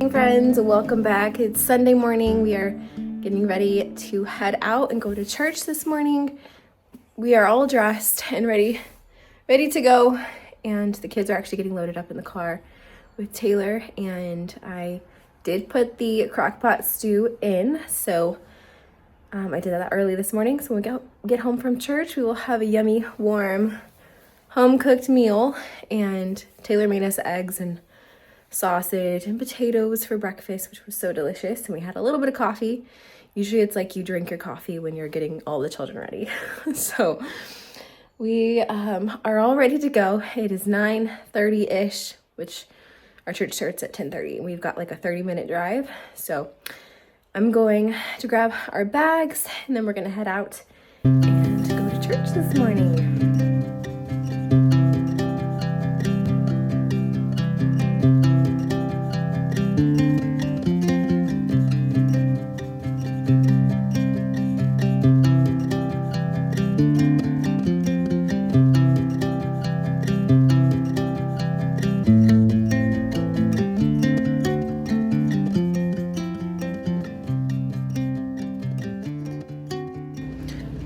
Friends, welcome back. It's Sunday morning. We are getting ready to head out and go to church this morning. We are all dressed and ready to go, and the kids are actually getting loaded up in the car with Taylor, and I did put the crock pot stew in, so I did that early this morning. So when we get home from church, we will have a yummy warm home cooked meal, and Taylor made us eggs and sausage and potatoes for breakfast, which was so delicious. And we had a little bit of coffee. Usually it's like you drink your coffee when you're getting all the children ready. So we are all ready to go. It is 9:30-ish, which our church starts at 10:30. We've got like a 30-minute drive. So I'm going to grab our bags, and then we're gonna head out and go to church this morning.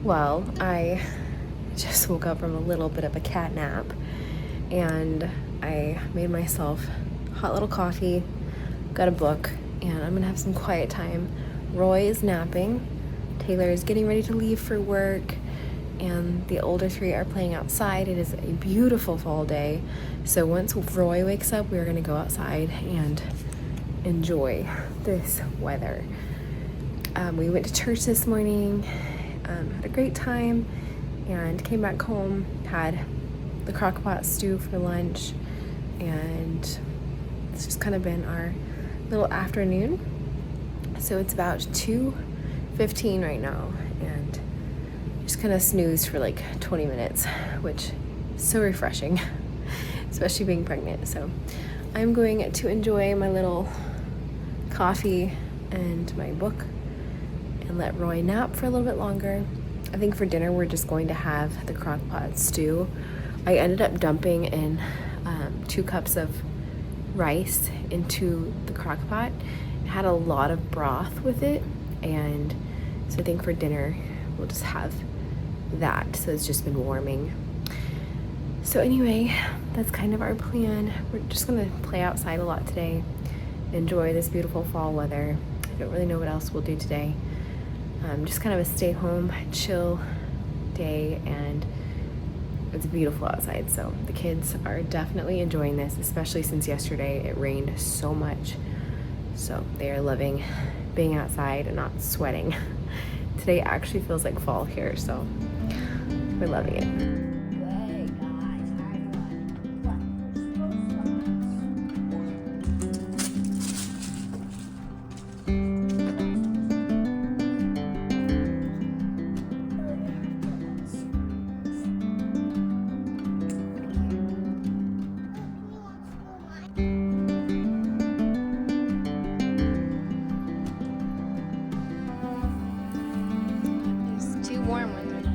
Well, I just woke up from a little bit of a cat nap, and I made myself hot little coffee, got a book, and I'm gonna have some quiet time. Roy is napping, Taylor is getting ready to leave for work, and the older three are playing outside. It is a beautiful fall day, so once Roy wakes up, we're gonna go outside and enjoy this weather. We went to church this morning, had a great time, and came back home, had the crock pot stew for lunch, and it's just kind of been our little afternoon. So it's about 2:15 right now, and just kind of snoozed for like 20 minutes, which is so refreshing, especially being pregnant. So I'm going to enjoy my little coffee and my book and let Roy nap for a little bit longer. I think for dinner we're just going to have the crock pot stew. I ended up dumping in 2 cups of rice into the crock pot. It had a lot of broth with it, and so I think for dinner we'll just have that. So it's just been warming. So anyway, that's kind of our plan. We're just gonna play outside a lot today, enjoy this beautiful fall weather. I don't really know what else we'll do today. Just kind of a stay home, chill day, and it's beautiful outside. So the kids are definitely enjoying this, especially since yesterday it rained so much. So they are loving being outside and not sweating. Today actually feels like fall here, so we're loving it. Warm ones right now.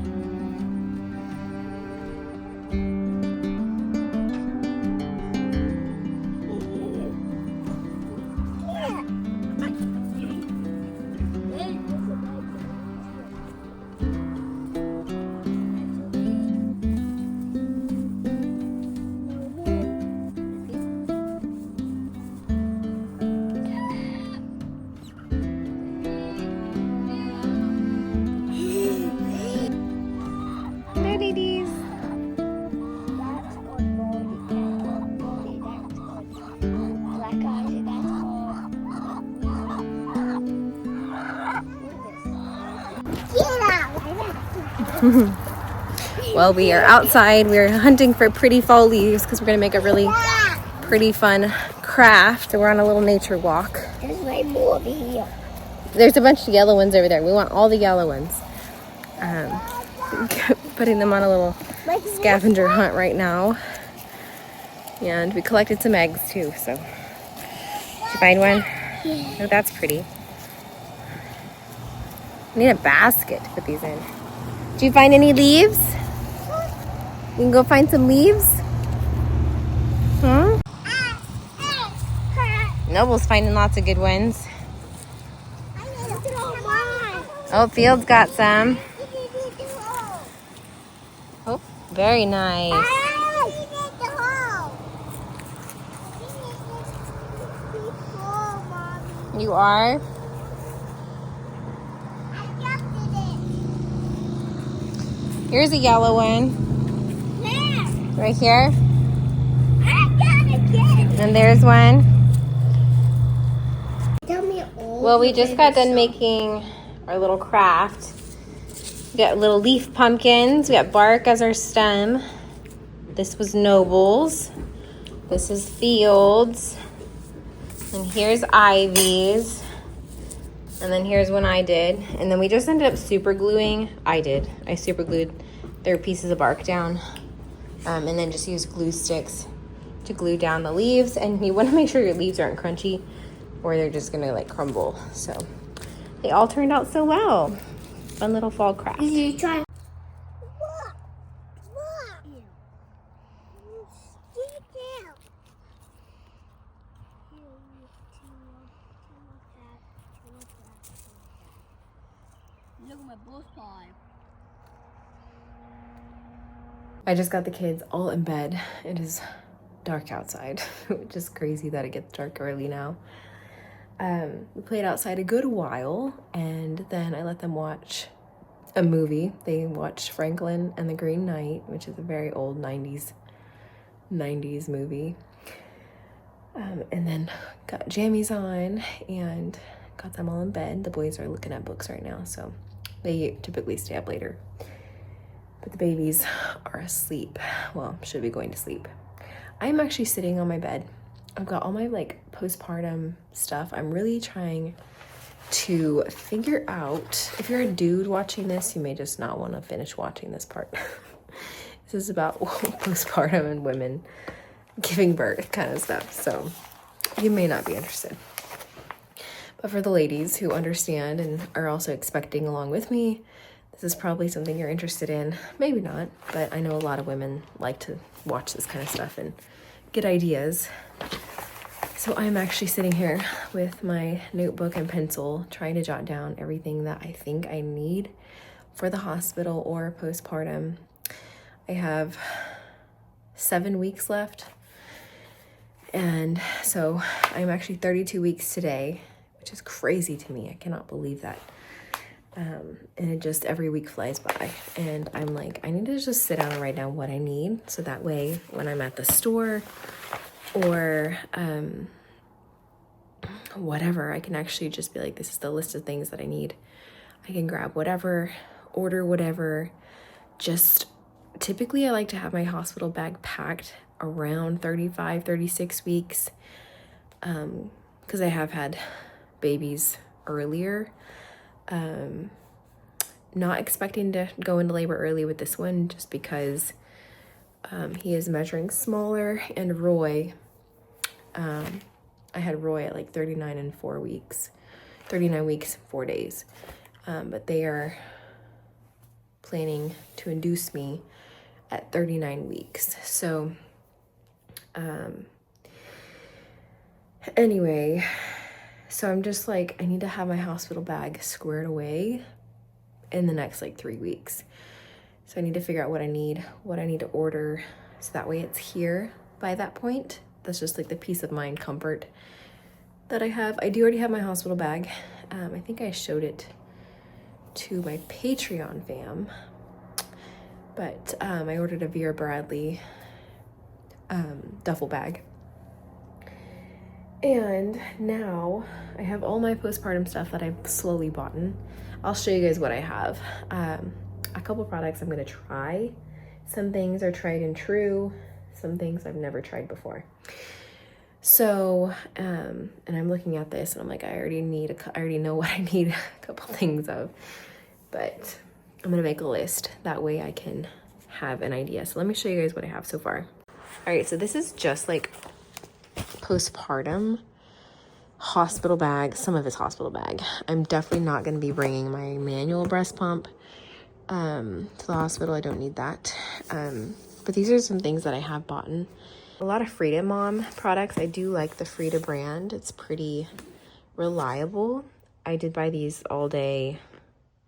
Well, we are outside. We're hunting for pretty fall leaves because we're going to make a really pretty fun craft. We're on a little nature walk. There's way more over here. There's a bunch of yellow ones over there. We want all the yellow ones. Putting them on a little scavenger hunt right now. And we collected some eggs too, so. Did you find one? Yeah. Oh, that's pretty. I need a basket to put these in. Did you find any leaves? We can go find some leaves? Huh? Noble's finding lots of good ones. Oh, Field's got some. Oh, very nice. You are? Here's a yellow one. Right here. And there's one. Well, we just got done making our little craft. We got little leaf pumpkins. We got bark as our stem. This was Noble's. This is Field's. And here's Ivy's. And then here's one I did. And then we just ended up super gluing. I super glued their pieces of bark down. And then just used glue sticks to glue down the leaves. And you want to make sure your leaves aren't crunchy or they're just going to like crumble. So they all turned out so well. Fun little fall craft. Did you try? Look at my bull's pie. I just got the kids all in bed. It is dark outside, which is crazy that it gets dark early now. We played outside a good while, and then I let them watch a movie. They watched Franklin and the Green Knight, which is a very old 90s movie. And then got jammies on and got them all in bed. The boys are looking at books right now, so they typically stay up later. But the babies are asleep. Well, should be going to sleep. I'm actually sitting on my bed. I've got all my like postpartum stuff. I'm really trying to figure out, if you're a dude watching this, you may just not want to finish watching this part. This is about postpartum and women giving birth kind of stuff. So you may not be interested. But for the ladies who understand and are also expecting along with me, this is probably something you're interested in. Maybe not, but I know a lot of women like to watch this kind of stuff and get ideas. So I'm actually sitting here with my notebook and pencil, trying to jot down everything that I think I need for the hospital or postpartum. I have 7 weeks left. And so I'm actually 32 weeks today, which is crazy to me. I cannot believe that. And it just, every week flies by. And I'm like, I need to just sit down and write down what I need. So that way, when I'm at the store or whatever, I can actually just be like, this is the list of things that I need. I can grab whatever, order whatever. Just typically I like to have my hospital bag packed around 35, 36 weeks. Because I have had babies earlier. Not expecting to go into labor early with this one just because he is measuring smaller, and Roy, I had Roy at like 39 weeks, 4 days. But they are planning to induce me at 39 weeks. So anyway, so I'm just like, I need to have my hospital bag squared away in the next like 3 weeks. So I need to figure out what I need to order, so that way it's here by that point. That's just like the peace of mind comfort that I have. I do already have my hospital bag. I think I showed it to my Patreon fam, but I ordered a Vera Bradley duffel bag. And now I have all my postpartum stuff that I've slowly bought in. I'll show you guys what I have. A couple products I'm gonna try. Some things are tried and true. Some things I've never tried before. So, and I'm looking at this and I'm like, I already know what I need a couple things of, but I'm gonna make a list. That way I can have an idea. So let me show you guys what I have so far. All right, so this is just like postpartum hospital bag. Some of it's hospital bag. I'm definitely not going to be bringing my manual breast pump to the hospital. I don't need that. But these are some things that I have bought in. A lot of Frida Mom products. I do like the Frida brand. It's pretty reliable. I did buy these all day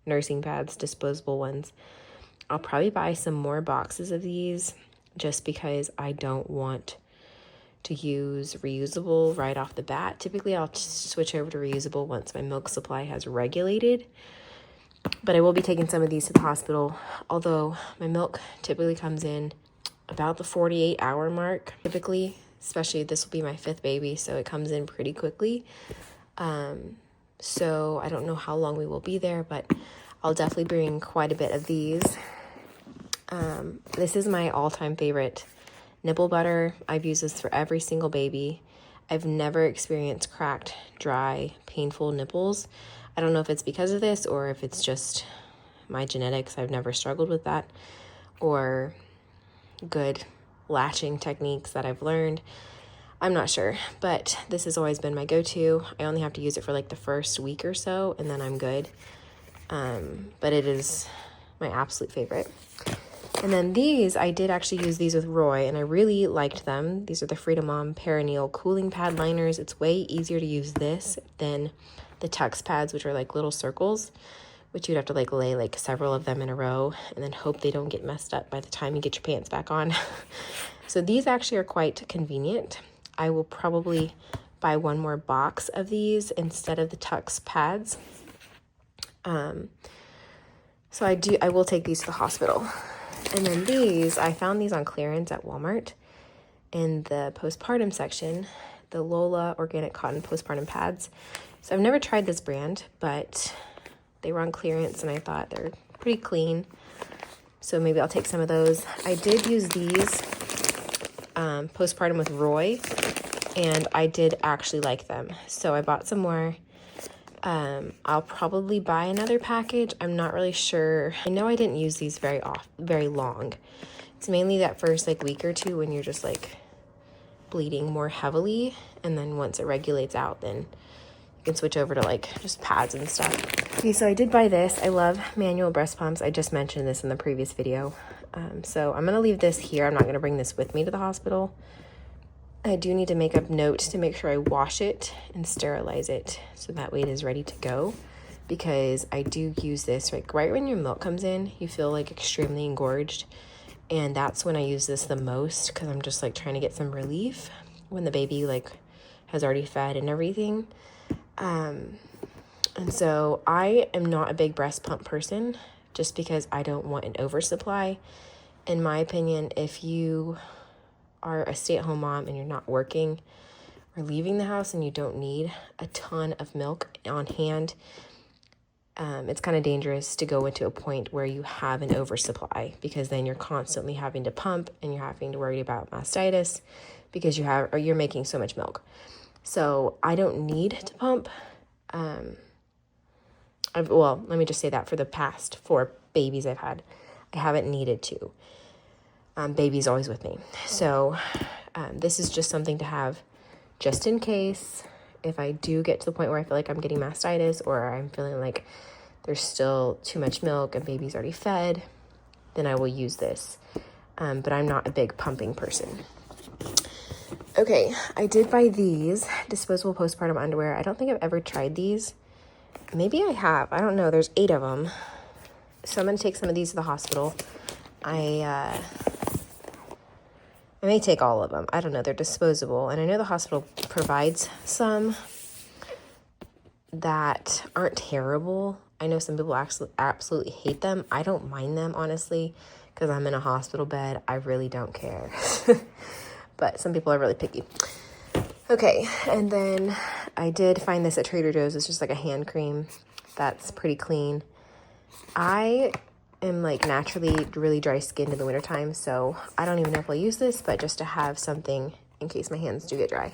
nursing pads, disposable ones. I'll probably buy some more boxes of these just because I don't want to use reusable right off the bat. Typically, I'll switch over to reusable once my milk supply has regulated. But I will be taking some of these to the hospital, although my milk typically comes in about the 48-hour mark, typically, especially this will be my 5th baby, so it comes in pretty quickly. So I don't know how long we will be there, but I'll definitely bring quite a bit of these. This is my all-time favorite nipple butter. I've used this for every single baby. I've never experienced cracked, dry, painful nipples. I don't know if it's because of this or if it's just my genetics. I've never struggled with that, or good latching techniques that I've learned. I'm not sure, but this has always been my go-to. I only have to use it for like the first week or so, and then I'm good. But it is my absolute favorite. And then these, I did actually use these with Roy, and I really liked them. These are the Frida Mom Perineal Cooling Pad Liners. It's way easier to use this than the Tux pads, which are like little circles, which you'd have to like lay like several of them in a row and then hope they don't get messed up by the time you get your pants back on. So these actually are quite convenient. I will probably buy one more box of these instead of the Tux pads. So I will take these to the hospital. And then these, I found these on clearance at Walmart in the postpartum section, the Lola Organic Cotton Postpartum Pads. So I've never tried this brand, but they were on clearance and I thought they're pretty clean. So maybe I'll take some of those. I did use these postpartum with Roy, and I did actually like them. So I bought some more. I'll probably buy another package. I'm not really sure. I know I didn't use these very long. It's mainly that first like week or two when you're just like bleeding more heavily, and then once it regulates out, then you can switch over to like just pads and stuff. Okay, so I did buy this. I love manual breast pumps. I just mentioned this in the previous video. So I'm gonna leave this here. I'm not gonna bring this with me to the hospital. I do need to make a note to make sure I wash it and sterilize it so that way it is ready to go, because I do use this like right when your milk comes in. You feel like extremely engorged, and that's when I use this the most, because I'm just like trying to get some relief when the baby like has already fed and everything. And so I am not a big breast pump person just because I don't want an oversupply. In my opinion, if you are a stay-at-home mom and you're not working or leaving the house and you don't need a ton of milk on hand, it's kind of dangerous to go into a point where you have an oversupply, because then you're constantly having to pump and you're having to worry about mastitis because you're making so much milk. So I don't need to pump. Well, let me just say that for the past 4 babies I've had, I haven't needed to. Baby's always with me. So this is just something to have just in case if I do get to the point where I feel like I'm getting mastitis, or I'm feeling like there's still too much milk and baby's already fed, then I will use this. But I'm not a big pumping person. Okay, I did buy these disposable postpartum underwear. I don't think I've ever tried these. Maybe I have. I don't know. There's 8 of them. So I'm going to take some of these to the hospital. I may take all of them. I don't know. They're disposable. And I know the hospital provides some that aren't terrible. I know some people absolutely hate them. I don't mind them, honestly, because I'm in a hospital bed. I really don't care. But some people are really picky. Okay, and then I did find this at Trader Joe's. It's just like a hand cream that's pretty clean. I am like naturally really dry skinned in the wintertime, so I don't even know if I'll use this, but just to have something in case my hands do get dry,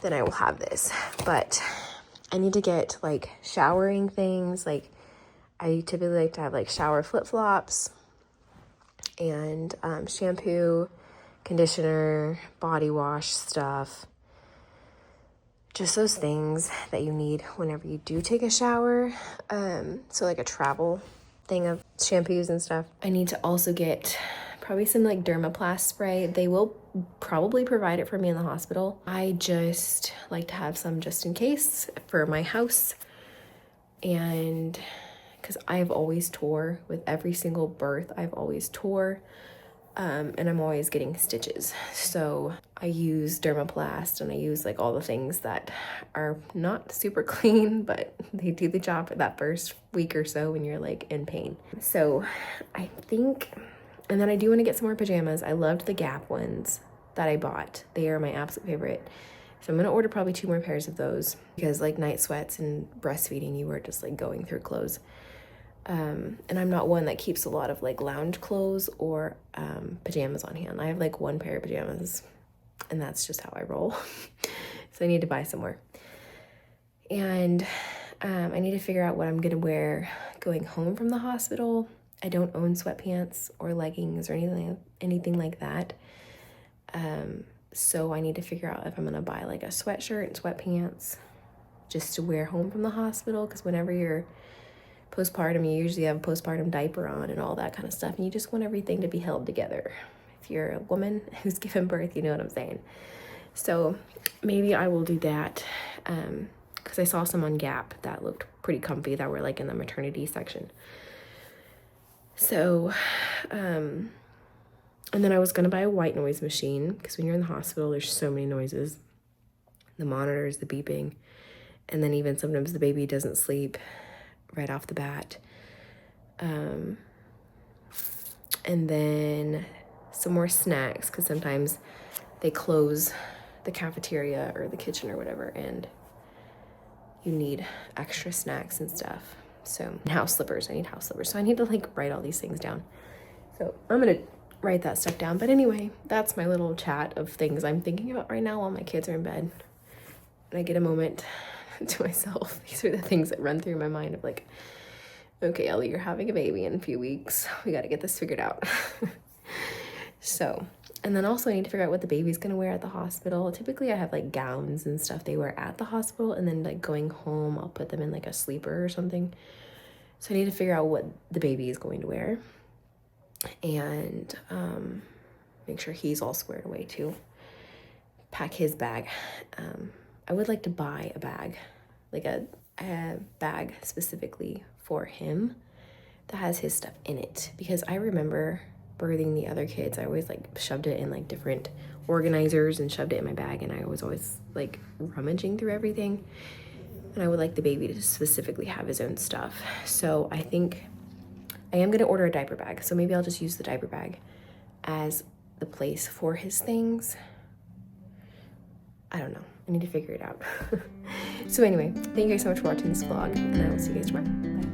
then I will have this. But I need to get like showering things. Like I typically like to have like shower flip-flops. and shampoo, conditioner, body wash stuff. Just those things that you need whenever you do take a shower. So like a travel thing of shampoos and stuff. I need to also get probably some like Dermaplast spray. They will probably provide it for me in the hospital. I just like to have some just in case for my house. And because I've always tore with every single birth, I've always tore. And I'm always getting stitches. So I use Dermaplast and I use like all the things that are not super clean, but they do the job for that first week or so when you're like in pain. So I think, and then I do want to get some more pajamas. I loved the Gap ones that I bought. They are my absolute favorite. So I'm going to order probably 2 more pairs of those because like night sweats and breastfeeding, you were just like going through clothes. And I'm not one that keeps a lot of like lounge clothes or pajamas on hand. I have like 1 pair of pajamas and that's just how I roll. So I need to buy some more. And I need to figure out what I'm gonna wear going home from the hospital. I don't own sweatpants or leggings or anything like that. So I need to figure out if I'm gonna buy like a sweatshirt and sweatpants just to wear home from the hospital, because whenever you're postpartum, you usually have a postpartum diaper on and all that kind of stuff, and you just want everything to be held together. If you're a woman who's given birth, you know what I'm saying. So maybe I will do that, because I saw some on Gap that looked pretty comfy that were like in the maternity section. So and then I was gonna buy a white noise machine, because when you're in the hospital there's so many noises, the monitors, the beeping, and then even sometimes the baby doesn't sleep right off the bat. And then some more snacks, because sometimes they close the cafeteria or the kitchen or whatever and you need extra snacks and stuff. So house slippers, I need house slippers. So I need to like write all these things down. So I'm gonna write that stuff down. But anyway, that's my little chat of things I'm thinking about right now while my kids are in bed. And I get a moment to myself. These are the things that run through my mind of like, okay, Ellie, you're having a baby in a few weeks. We got to get this figured out. So, and then also I need to figure out what the baby's going to wear at the hospital. Typically I have like gowns and stuff they wear at the hospital, and then like going home, I'll put them in like a sleeper or something. So I need to figure out what the baby is going to wear and make sure he's all squared away too. Pack his bag. I would like to buy a bag, like a bag specifically for him that has his stuff in it, because I remember birthing the other kids, I always like shoved it in like different organizers and shoved it in my bag, and I was always like rummaging through everything, and I would like the baby to specifically have his own stuff. So I think I am gonna order a diaper bag, so maybe I'll just use the diaper bag as the place for his things. I don't know. I need to figure it out. So anyway, thank you guys so much for watching this vlog, and I will see you guys tomorrow. Bye.